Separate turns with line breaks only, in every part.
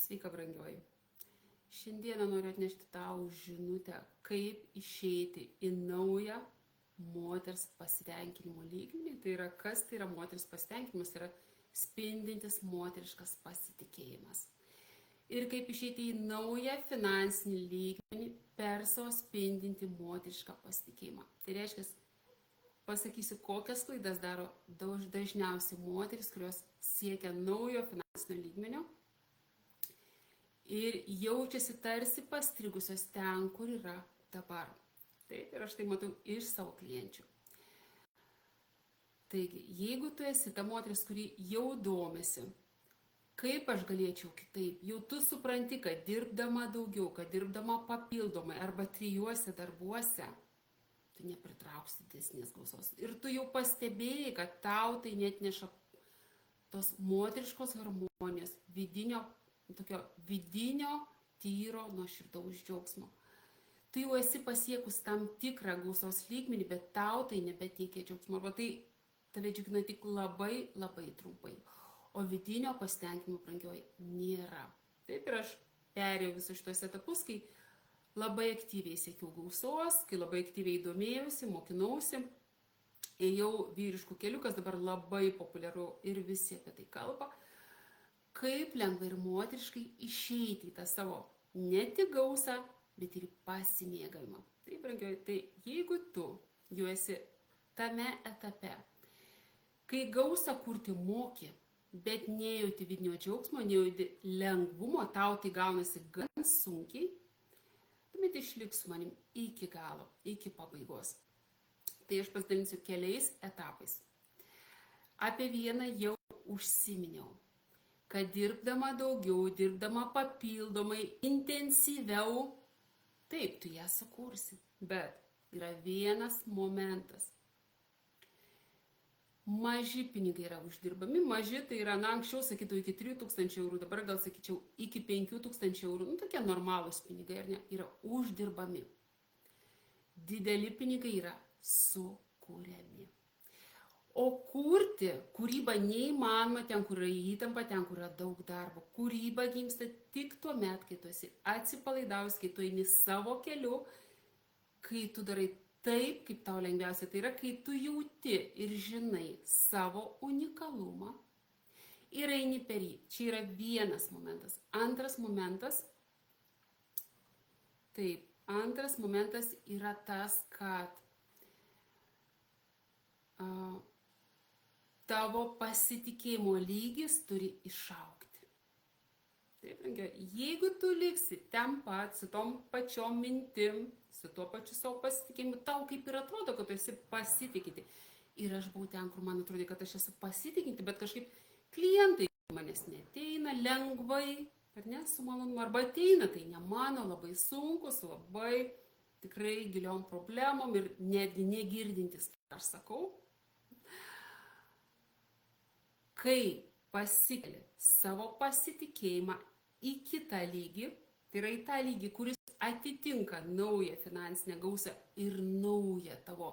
Sveika, brangioji. Šiandieną noriu atnešti tau žinutę, kaip išeiti į naują moters pasitenkinimo lygmenį. Tai yra, kas tai yra moters pasitenkinimas, tai yra spindintis moteriškas pasitikėjimas. Ir kaip išeiti į naują finansinį lygmenį per savo spindinti moterišką pasitikėjimą. Tai reiškia, pasakysiu, kokias klaidas daro dažniausiai moteris, kurios siekia naujo finansinio lygmenio ir jaučiasi tarsi pastrigusios ten, kur yra dabar. Taip, ir aš tai matau iš savo klienčių. Taigi, jeigu tu esi ta moteris, kuri jau domisi, kaip aš galėčiau kitaip, jau tu supranti, kad dirbdama daugiau, kad dirbdama papildomai arba 3 darbuose, tu nepritrauksi didesnės gausos. Ir tu jau pastebėjai, kad tau tai net neša tos moteriškos harmonijos, vidinio tyro nuoširdaus džiaugsmo. Tu jau esi pasiekus tam tikrą gausos lygmenį, bet tau tai nebeteikia džiaugsmo. Arba tai tave džiugina tik labai, labai trumpai. O vidinio pasitenkinimo, brangioji, nėra. Taip, ir aš perėjau visus šitos etapus, kai labai aktyviai siekiau gausos, kai labai aktyviai domėjausi, mokinausi, ėjau vyriškų kelių, kas dabar labai populiaru ir visi apie tai kalba, kaip lengvai ir moteriškai išeiti į tą savo ne tik gausą, bet ir pasimėgavimą. Taip, brangioji, tai jeigu tu jau esi tame etape, kai gausą kurti moki, bet nejauti vidinio džiaugsmo, nejauti lengvumo, tau tai gaunasi gan sunkiai, tuomet išliks su manim iki galo, iki pabaigos. Tai aš pasidalinsiu keliais etapais. Apie vieną jau užsiminiau, kad dirbdama daugiau, dirbdama papildomai, intensyviau, taip, tu ją sukursi, bet yra vienas momentas. Maži pinigai yra uždirbami, maži tai yra, anksčiau sakytų iki 3000 eurų, dabar gal sakyčiau iki 5000 eurų, tokie normalūs pinigai, ar ne, yra uždirbami. Dideli pinigai yra sukūriami. O kurti, kūryba neįmanoma ten, kur yra įtampa, ten, kur yra daug darbo. Kūryba gimsta tik tuo met, kai tu esi atsipalaidavus, kai tu eini savo keliu, kai tu darai taip, kaip tau lengviausia. Tai yra, kai tu jauti ir žinai savo unikalumą ir eini per jį. Čia yra vienas momentas. Antras momentas yra tas, kad tavo pasitikėjimo lygis turi išaugti. Taip, jeigu tu liksi ten pat, su tom pačiom mintim, su tuo pačiu savo pasitikėjimu, tau kaip ir atrodo, kad tu esi pasitikinti. Ir aš buvau ten, kur man atrodė, kad aš esu pasitikinti, bet kažkaip klientai manęs neteina lengvai, ar ne, su malonumu, arba ateina, tai ne mano, labai sunku, su labai tikrai giliom problemom ir netgi negirdintis, ką aš sakau. Kai pasikeli savo pasitikėjimą į kitą lygį, tai yra į tą lygį, kuris atitinka naują finansinę gausą ir naują tavo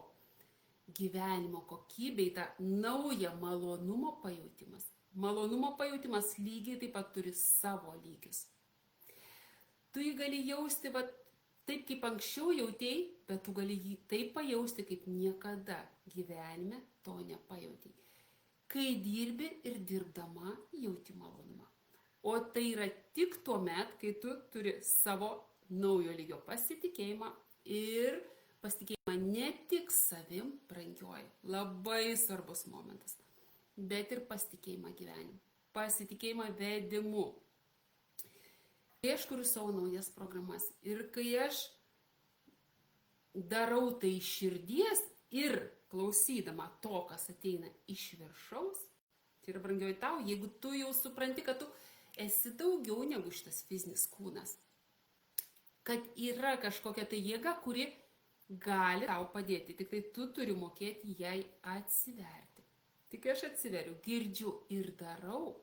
gyvenimo kokybę, tą naują malonumo pajautimas. Malonumo pajautimas lygiai taip pat turi savo lygius. Tu jį gali jausti taip, kaip anksčiau jautėjai, bet tu gali jį taip pajausti, kaip niekada gyvenime to nepajautėjai. Kai dirbi ir dirbdama jauti malonumą. O tai yra tik tuo met, kai tu turi savo naujo lygio pasitikėjimą ir pasitikėjimą ne tik savim, brangioji, labai svarbus momentas, bet ir pasitikėjimą gyvenimu, pasitikėjimą vedimu. Kai aš kuriu savo naujas programas ir kai aš darau tai iš širdies ir klausydama to, kas ateina iš viršaus, tai yra, brangioji, tau, jeigu tu jau supranti, kad tu esi daugiau negu šitas fizinis kūnas, kad yra kažkokia tai jėga, kuri gali tau padėti, tik tai tu turi mokėti jai atsiverti. Tik aš atsiveriu, girdžiu ir darau,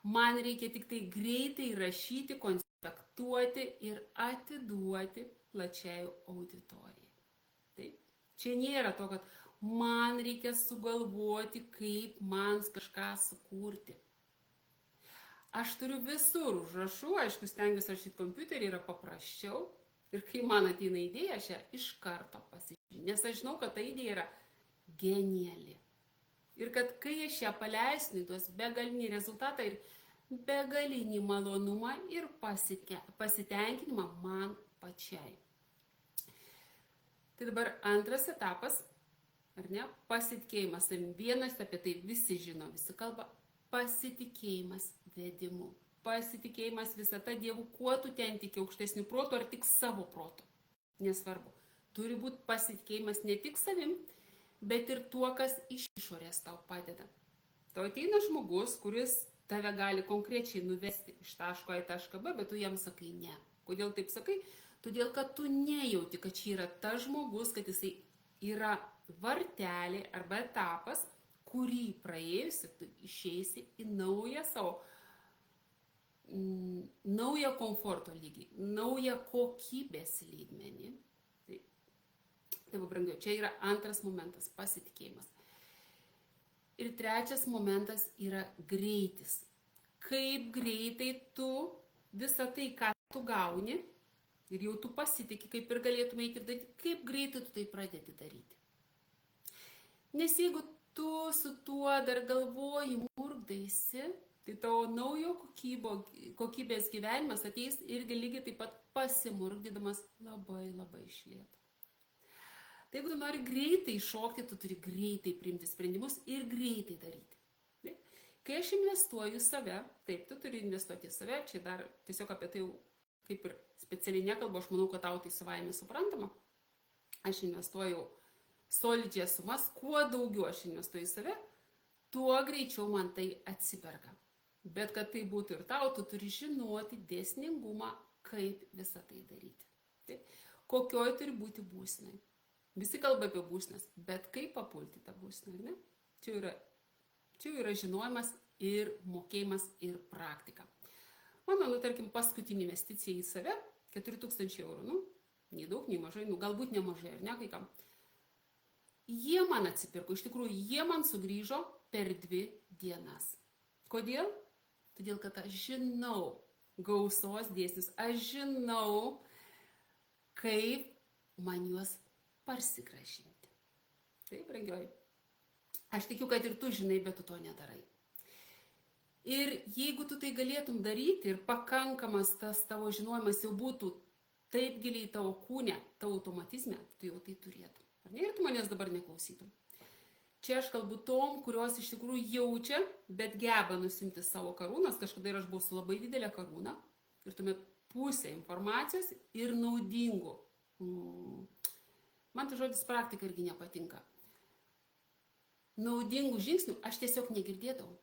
man reikia tik tai greitai rašyti, konspektuoti ir atiduoti plačiai auditorijai. Taip? Čia nėra to, kad man reikia sugalvoti, kaip man kažką sukurti. Aš turiu visur užrašų, aišku, stengiuosi rašyti kompiuterį, yra paprasčiau. Ir kai man ateina idėja, aš ją iš karto pasižiūrėjau, nes aš žinau, kad ta idėja yra geniali. Ir kad kai aš ją paleisiu, duos begalinį rezultatą ir begalinį malonumą ir pasitenkinimą man pačiai. Tai dabar antras etapas, ar ne, pasitikėjimas. Vienas apie tai visi žino, visi kalba. Pasitikėjimas vedimu, pasitikėjimas visata Dievu, kuo tu ten tiki, aukštesnių protų ar tik savo protų. Nesvarbu. Turi būti pasitikėjimas ne tik savim, bet ir tuo, kas iš išorės tau padeda. Tau ateina žmogus, kuris tave gali konkrečiai nuvesti iš taško A į tašką B, bet tu jam sakai ne. Kodėl taip sakai? Todėl, kad tu nejauti, kad čia yra tas žmogus, kad jisai yra vartelė arba etapas, kurį praėjusi, tu išeisi į naują savo, naują komforto lygį, naują kokybės lygmenį. Tai brangiau, čia yra antras momentas – pasitikėjimas. Ir trečias momentas yra greitis. Kaip greitai tu visą tai, ką tu gauni, ir jau tu pasitiki, kaip ir galėtumai eiti ir daryti, kaip greitai tu tai pradedi daryti. Nes jeigu tu su tuo dar galvoji, murkdaisi, tai tavo naujo kokybės gyvenimas ateis irgi lygiai taip pat pasimurkdydamas labai iš lėto. Tai jeigu tu nori greitai šokti, tu turi greitai priimti sprendimus ir greitai daryti. Kai aš investuoju į save, taip, tu turi investuoti į save, čia dar tiesiog apie tai kaip ir specialiai nekalbu, aš manau, kad tau tai savaime suprantama. Aš investuoju solidžias sumas, kuo daugiau aš investuoju į save, tuo greičiau man tai atsiperka. Bet kad tai būtų ir tau, tu turi žinoti dėsningumą, kaip visą tai daryti. Taip? Kokioj turi būti būsenai. Visi kalba apie būsenas, bet kaip papulti tą būseną, ne? Čia yra žinojimas ir mokėjimas ir praktika. Mano, tarkim, paskutinė investicija į save, 4000 eurų, nei daug, nei mažai, galbūt nemažai, ar ne, kai kam. Jie man atsipirko, iš tikrųjų, jie man sugrįžo per 2 dienas. Kodėl? Todėl, kad aš žinau gausos dėsnius, aš žinau, kaip man juos parsigrąžinti. Taip, brangioji. Aš tikiu, kad ir tu žinai, bet tu to nedarai. Ir jeigu tu tai galėtum daryti ir pakankamas tas tavo žinojimas jau būtų taip giliai tavo kūne, tavo automatizme, tu jau tai turėtum. Ar ne? Ir tu manęs dabar neklausytum. Čia aš kalbu tom, kurios iš tikrųjų jaučia, bet geba nusimti savo karūnas. Kažkada ir aš buvau su labai didelė karūna. Ir tuomet pusė informacijos ir naudingų. Man tai žodis praktika irgi nepatinka. Naudingų žingsnių aš tiesiog negirdėdavau.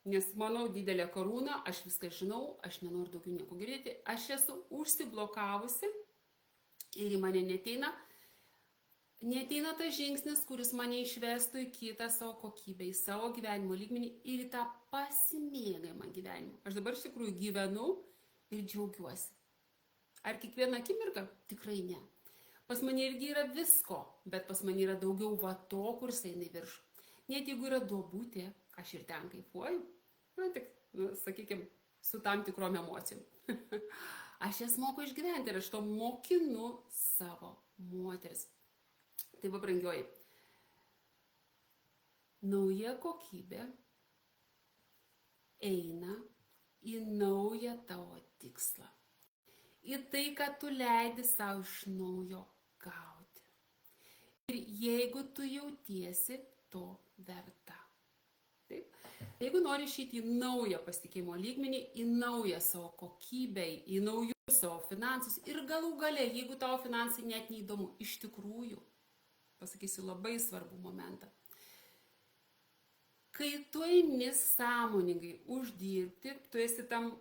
Nes mano didelė karūna, aš viską žinau, aš nenoriu daugiau nieko girdėti. Aš esu užsiblokavusi ir į mane neteina tas žingsnis, kuris mane išvestų į kitą savo kokybę, į savo gyvenimo lygmenį ir į tą pasimėgavimą gyvenimu. Aš dabar iš tikrųjų gyvenu ir džiaugiuosi. Ar kiekvieną akimirką? Tikrai ne. Pas mane irgi yra visko, bet pas mane yra daugiau va to, kuris eina į viršų. Net jeigu yra duobutė, aš ir ten kaifuoju. Tik, sakykime, su tam tikrom emocijom. Aš jas moku išgyventi ir aš to mokinu savo moteris. Tai va, brangioji, nauja kokybė eina į naują tavo tikslą. Į tai, kad tu leidi savo iš naujo gauti. Ir jeigu tu jautiesi to verta. Taip? Jeigu nori išeiti į naują pasitikėjimo lygmenį, į naują savo kokybę, į naujus savo finansus ir galų gale, jeigu tavo finansai net neįdomu, iš tikrųjų, pasakysiu labai svarbų momentą. Kai tu eini sąmoningai uždirbti, tu esi tam,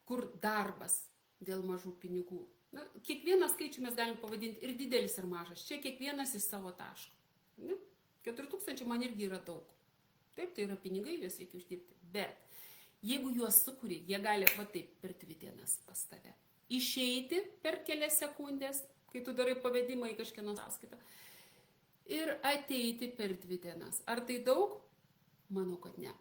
kur darbas dėl mažų pinigų. Na, kiekvieną skaičių mes galim pavadinti ir didelis, ir mažas. Čia kiekvienas iš savo taško. 4000 man irgi yra daug. Taip, tai yra pinigai, juos reikia uždirbti. Bet jeigu juos sukuri, jie gali va taip per 2 dienas pas tave. Išeiti per kelias sekundės, kai tu darai pavedimą į kažkieno sąskaitą. Ir ateiti per 2 dienas. Ar tai daug? Manau, kad ne.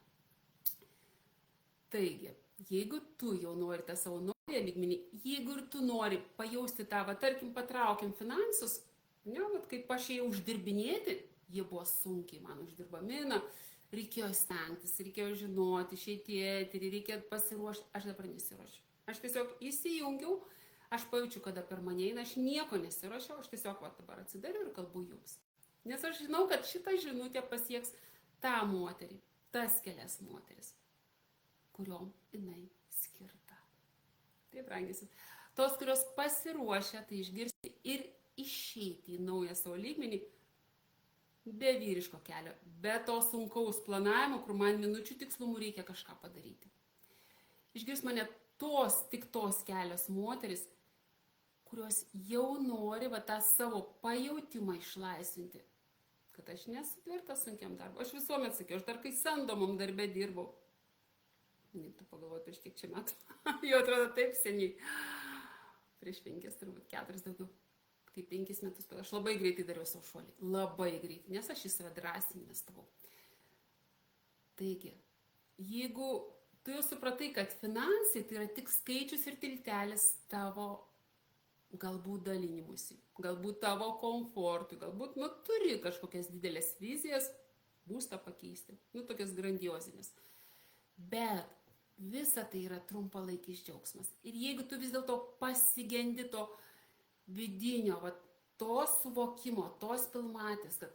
Taigi, jeigu tu jau nori tą savo naują lygmenį, jeigu ir tu nori pajausti tą, va, tarkim, patraukiam finansus, ne, vat, kaip aš ėjau uždirbinėti, jie buvo sunkiai man uždirbami, na, reikėjo stengtis, reikėjo žinoti, išeiti į eterį, reikėjo pasiruošti, aš dabar nesiruošiu. Aš tiesiog įsijungiau, aš pajaučiu, kada per mane eina, aš nieko nesiruošiau, aš tiesiog va, dabar atsidariu ir kalbu jums. Nes aš žinau, kad šitą žinutę pasieks tą moterį, tas kelias moteris, kuriom jinai skirta. Taip, brangiai. Tos, kurios pasiruošia, tai išgirsti ir išeiti į naują savo lygmenį, be vyriško kelio, be to sunkaus planavimo, kur man minučių tikslumų reikia kažką padaryti. Išgirs mane tik tos kelios moteris, kurios jau nori va, tą savo pajautimą išlaisvinti. Kad aš nesu tvirta sunkiam darbu. Aš visuomet sakiau, aš dar kai samdomam darbe dirbau. Tu pagalvoji, prieš kiek čia metų. Jau atrodo taip seniai. Prieš 5, turbūt 4 daugiau. Tai 5 metus. Aš labai greitai dariau savo šuolį. Labai greitai, nes aš į save drąsiai investavau. Taigi, jeigu tu jau supratai, kad finansai tai yra tik skaičius ir tiltelis tavo galbūt dalinimusi, galbūt tavo komfortui, galbūt, turi kažkokias didelės vizijas, būstą pakeisti, tokias grandiozinės. Bet visa tai yra trumpalaikis džiaugsmas. Ir jeigu tu vis dėlto pasigendi to vidinio, to suvokimo, tos pilnatvės, kad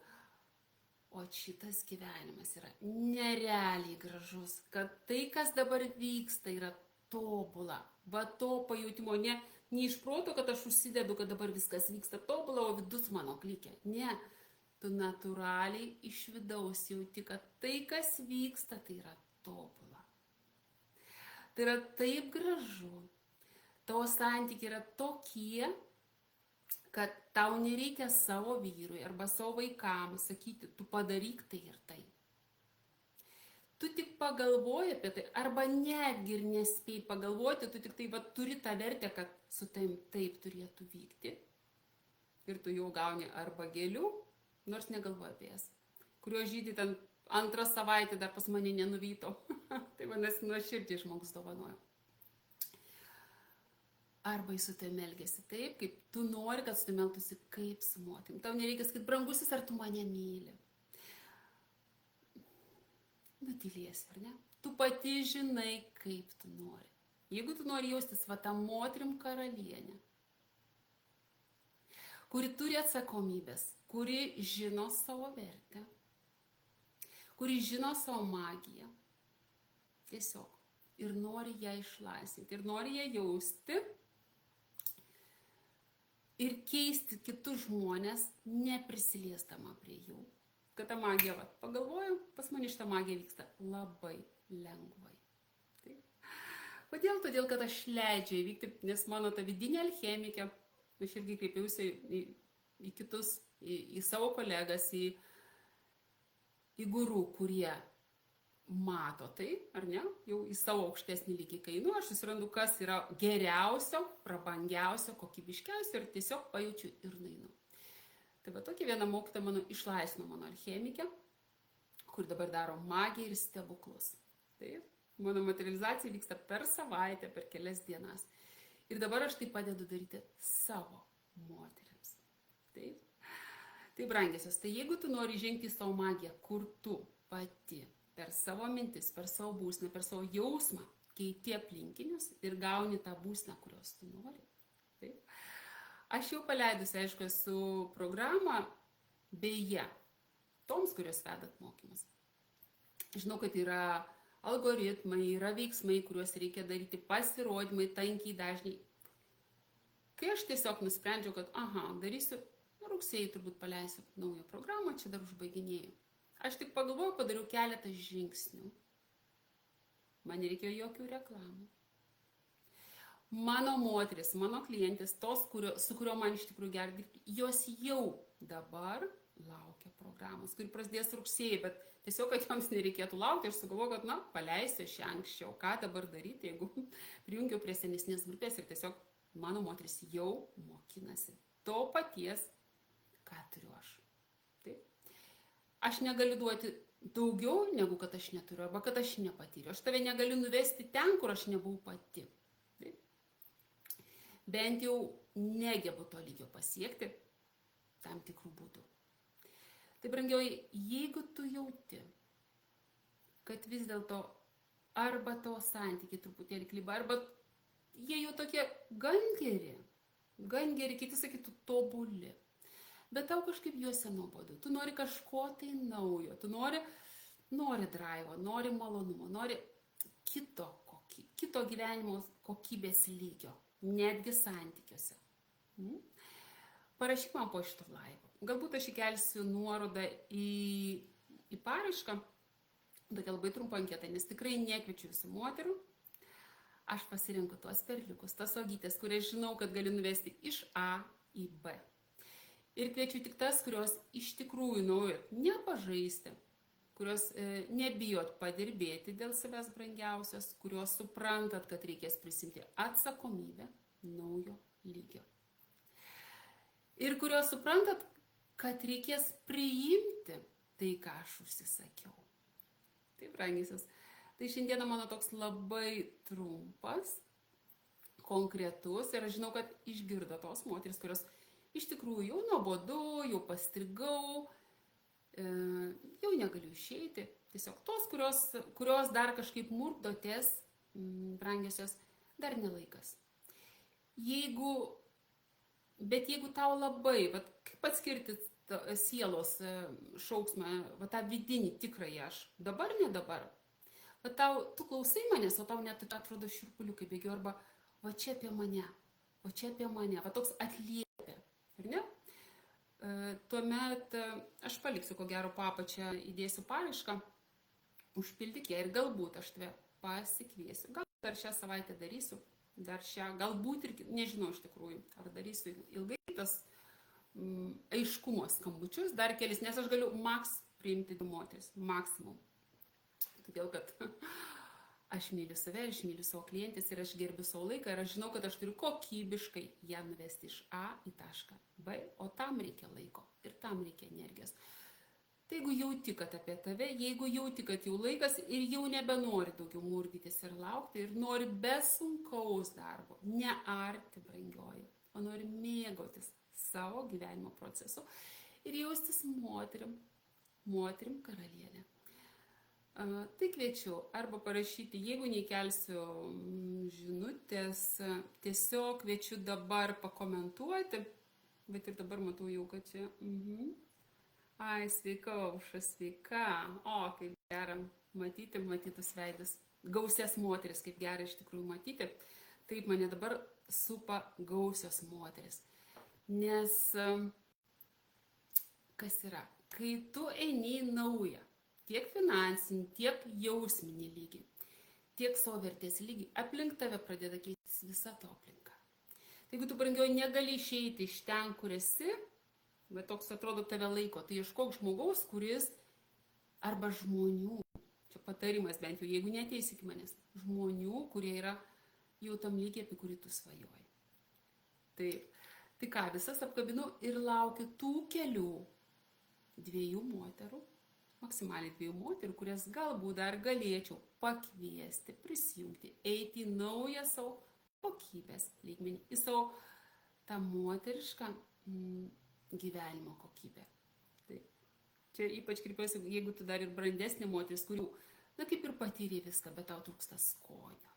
o šitas gyvenimas yra nerealiai gražus, kad tai, kas dabar vyksta, yra tobula, va to pajutimo, ne iš proto, kad aš užsidedu, kad dabar viskas vyksta tobula, o vidus mano klikė. Ne, tu natūraliai iš vidaus jauti, kad tai, kas vyksta, tai yra tobula. Tai yra taip gražu. Tavo santykiai yra tokie, kad tau nereikia savo vyrui arba savo vaikams sakyti, tu padaryk tai ir tai. Tu tik pagalvoji apie tai, arba netgi ir nespėjai pagalvoti, tu tik tai turi tą vertę, kad su taip turėtų vykti. Ir tu jau gauni arba gėlių, nors negalvoji apie jas, kurio žydį ten 2 savaitę dar pas mane nenuvyto. Tai vadinasi, nuoširdžiai žmogus dovanojo. Arba jis su tavimi elgiasi taip, kaip tu nori, kad su tavimi elgtųsi kaip su moterim. Tau nereikia sakyti, brangusis, ar tu mane myli. Nutylėsi, ar ne? Tu pati žinai, kaip tu nori. Jeigu tu nori jaustis tą moterim karalienę, kuri turi atsakomybės, kuri žino savo vertę, kuri žino savo magiją, tiesiog, ir nori ją išlaisvinti, ir nori ją jausti, ir keisti kitus žmonės, neprisiliesdama prie jų. Kad ta magija, pagalvoju, pas mane šitą magiją vyksta labai lengvai. Taip. Kodėl? Todėl, kad aš leidžiu įvykti, nes mano ta vidinė alchemikė, aš irgi kreipiausi į kitus, į savo kolegas, į gurų, kurie mato tai, ar ne, jau į savo aukštesnį lygį kainu, aš susirandu, kas yra geriausio, prabangiausio, kokybiškiausio ir tiesiog pajaučiu ir nainu. Tai va tokia viena mokytoja mano išlaisvino mano alchemikę, kur dabar daro magiją ir stebuklus. Taip, mano materializacija vyksta per savaitę, per kelias dienas. Ir dabar aš tai padedu daryti savo moteriams. Taip. Tai brangiosios, tai jeigu tu nori žengti į savo magiją, kur tu pati per savo mintis, per savo būseną, per savo jausmą keiti aplinkinius ir gauni tą būseną, kurios tu nori. Taip. Aš jau paleidusi, aišku, esu programą, beje, toms, kurios vedat mokymus. Žinau, kad yra algoritmai, yra veiksmai, kuriuos reikia daryti, pasirodymai, tankiai, dažniai. Kai aš tiesiog nusprendžiau, kad, darysiu, rugsėjį turbūt paleisiu naują programą, čia dar užbaiginėjau. Aš tik pagalvojau, padariau keletą žingsnių. Man nereikėjo jokių reklamų. Mano moteris, mano klientės, tos, su kurio man iš tikrųjų gerai dirbti, jos jau dabar laukia programos, kuri prasidės rugsėjį, bet tiesiog, kad joms nereikėtų laukti, aš sugalvoju, kad, paleisiu aš anksčiau, ką dabar daryti, jeigu prijungiau prie senesnės grupės ir tiesiog mano moteris jau mokinasi to paties, ką turiu aš. Taip. Aš negaliu duoti daugiau negu kad aš neturiu, arba kad aš nepatyriu. Aš tave negaliu nuvesti ten, kur aš nebuvau pati. Taip. Bent jau negebu to lygio pasiekti tam tikrų būdų. Tai brangioji, jeigu tu jauti, kad vis dėlto arba tavo santykiai truputėlį kliba, arba jie jau tokie gan geri, kiti sakytų tobuli, bet tau kažkaip juose nuobodu, tu nori kažko tai naujo, tu nori draivo, nori malonumo, nori kito gyvenimo kokybės lygio, netgi santykiuose. Parašyk man po šito laivo. Galbūt aš įkelsiu nuorodą į paraišką, tokia labai trumpa anketa, nes tikrai nekviečiu visų moterų. Aš pasirinku tuos perliukus, tas ogytės, kurias žinau, kad galiu nuvesti iš A į B. Ir kviečiu tik tas, kurios iš tikrųjų naujot nepažaisti, kurios nebijot padirbėti dėl savęs brangiausios, kurios suprantat, kad reikės prisimti atsakomybę naujo lygio. Ir kurios suprantat, kad reikės priimti tai, ką aš užsisakiau. Tai brangysios. Tai šiandieną mano toks labai trumpas, konkretus ir aš žinau, kad išgirdo tos moteris, kurios iš tikrųjų jau nuobodu, jau pastrigau, jau negaliu išeiti. Tiesiog tos, kurios dar kažkaip murkdotės, brangiosios, dar nelaikas. Bet jeigu tau labai, kaip atskirti sielos šauksmą, tą vidinį tikrąjį aš, dabar, ne dabar, tu klausai manęs, o tau net atrodo šiurpuliukai bėgio, arba va čia apie mane, va toks atliepia, ar ne? Tuomet aš paliksiu, ko gero, papačią, įdėsiu paraišką, užpildyk ją ir galbūt aš tave pasikviesiu. Galbūt dar šią savaitę darysiu. Galbūt ir, nežinau iš tikrųjų, ar darysiu ilgai tas aiškumo skambučius, dar kelis, nes aš galiu priimti 2 moteris, maksimum. Todėl, kad aš myliu save, aš myliu savo klientės ir aš gerbiu savo laiką ir aš žinau, kad aš turiu kokybiškai ją nuvesti iš A į tašką B, o tam reikia laiko ir tam reikia energijos. Tai jeigu jauti, kad apie tave, jeigu jauti, kad jau laikas ir jau nebenori daugiau murdytis ir laukti ir nori be sunkaus darbo, nearti brangioji, o nori mėgautis savo gyvenimo procesu ir jaustis moterim karalienė. Tai kviečiu arba parašyti, jeigu neįkelsiu žinutės, tiesiog kviečiu dabar pakomentuoti, bet ir dabar matau jau, kad čia... Ai, sveika, Aušra, sveika. O, kaip gera matyti, matytus veidus. Gausias moteris, kaip gera iš tikrųjų matyti. Taip mane dabar supa gausios moteris. Nes kas yra? Kai tu eini į naują, tiek finansinį, tiek jausminį lygį, tiek savo vertės lygį, aplink tave pradeda keistis visa to aplinka. Tai jeigu tu, brangioji, negali išeiti iš ten, kur esi, bet toks atrodo tave laiko, tai ieškok žmogaus, kuris, arba žmonių, čia patarimas bent jau, jeigu neateisi iki manęs, žmonių, kurie yra jau tam lygiai, apie kurį tu svajoji. Tai ką, visas apkabinu ir laukiu tų kelių 2 moterų, maksimaliai 2 moterų, kurias galbūt dar galėčiau pakviesti, prisijungti, eiti į naują savo kokybės lygmenį, į savo tą moterišką gyvenimo kokybę. Tai čia ypač kreipiuosi, jeigu tu dar ir brandesnė moteris, kurių, kaip ir patyrė viską, bet tau trūksta skonio.